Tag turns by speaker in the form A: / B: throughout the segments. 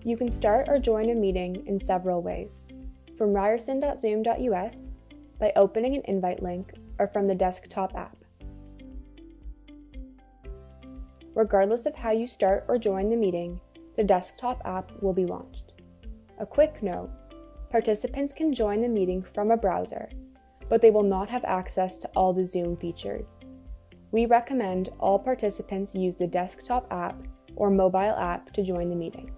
A: You can start or join a meeting in several ways, from ryerson.zoom.us, by opening an invite link, or from the desktop app. Regardless of how you start or join the meeting, the desktop app will be launched. A quick note, participants can join the meeting from a browser, but they will not have access to all the Zoom features. We recommend all participants use the desktop app or mobile app to join the meeting.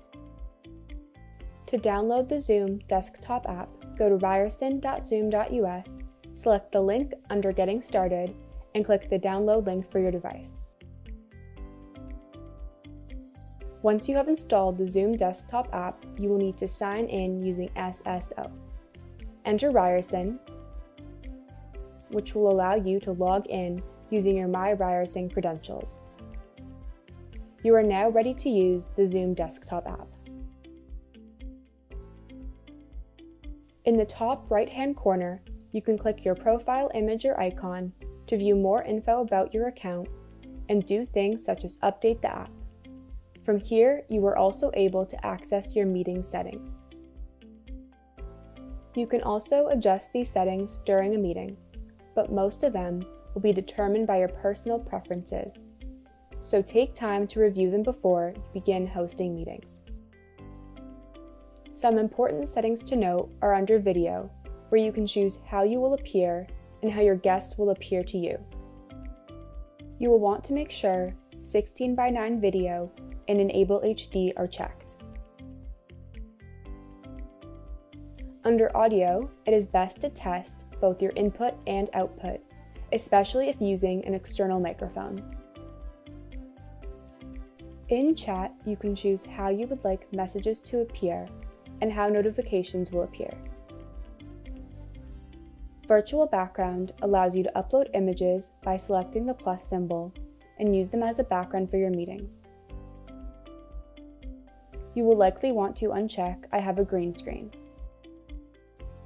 A: To download the Zoom desktop app, go to ryerson.zoom.us, select the link under Getting Started, and click the download link for your device. Once you have installed the Zoom desktop app, you will need to sign in using SSO. Enter Ryerson, which will allow you to log in using your My Ryerson credentials. You are now ready to use the Zoom desktop app. In the top right-hand corner, you can click your profile image or icon to view more info about your account and do things such as update the app. From here, you are also able to access your meeting settings. You can also adjust these settings during a meeting, but most of them will be determined by your personal preferences, so take time to review them before you begin hosting meetings. Some important settings to note are under Video, where you can choose how you will appear and how your guests will appear to you. You will want to make sure 16:9 video and Enable HD are checked. Under Audio, it is best to test both your input and output, especially if using an external microphone. In Chat, you can choose how you would like messages to appear and how notifications will appear. Virtual Background allows you to upload images by selecting the plus symbol and use them as the background for your meetings. You will likely want to uncheck I have a green screen.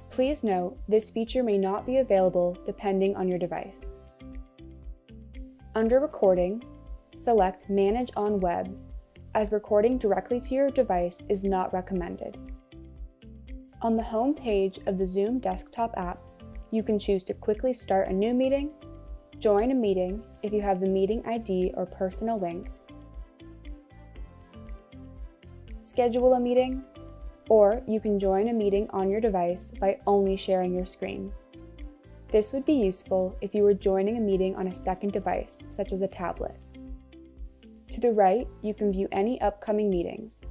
A: Please note, this feature may not be available depending on your device. Under Recording, select Manage on Web, as recording directly to your device is not recommended. On the home page of the Zoom desktop app, you can choose to quickly start a new meeting, join a meeting if you have the meeting ID or personal link, schedule a meeting, or you can join a meeting on your device by only sharing your screen. This would be useful if you were joining a meeting on a second device, such as a tablet. To the right, you can view any upcoming meetings.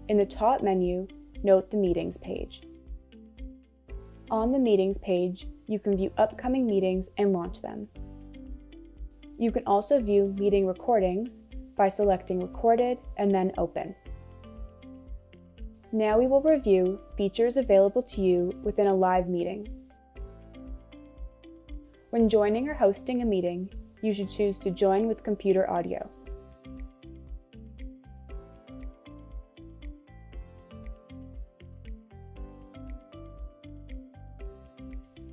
A: In the top menu, note the Meetings page. On the Meetings page, you can view upcoming meetings and launch them. You can also view meeting recordings by selecting Recorded and then Open. Now we will review features available to you within a live meeting. When joining or hosting a meeting, you should choose to join with computer audio.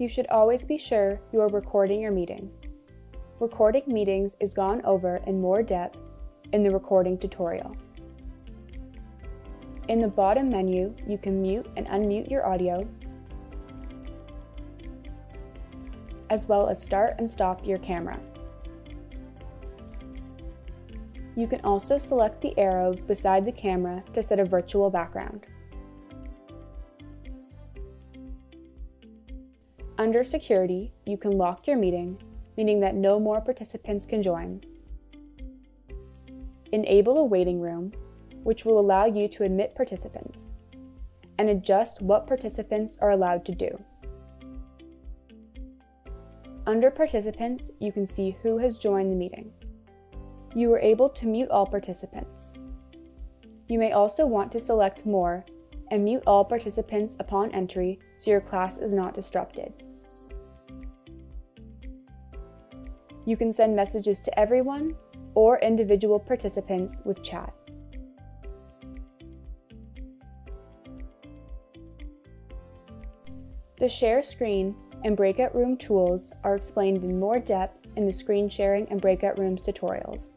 A: You should always be sure you are recording your meeting. Recording meetings is gone over in more depth in the recording tutorial. In the bottom menu, you can mute and unmute your audio, as well as start and stop your camera. You can also select the arrow beside the camera to set a virtual background. Under Security, you can lock your meeting, meaning that no more participants can join. Enable a waiting room, which will allow you to admit participants, and adjust what participants are allowed to do. Under Participants, you can see who has joined the meeting. You are able to mute all participants. You may also want to select More and mute all participants upon entry so your class is not disrupted. You can send messages to everyone or individual participants with chat. The share screen and breakout room tools are explained in more depth in the screen sharing and breakout rooms tutorials.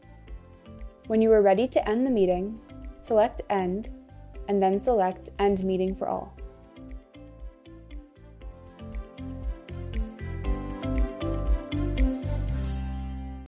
A: When you are ready to end the meeting, Select End, and then select End Meeting for All.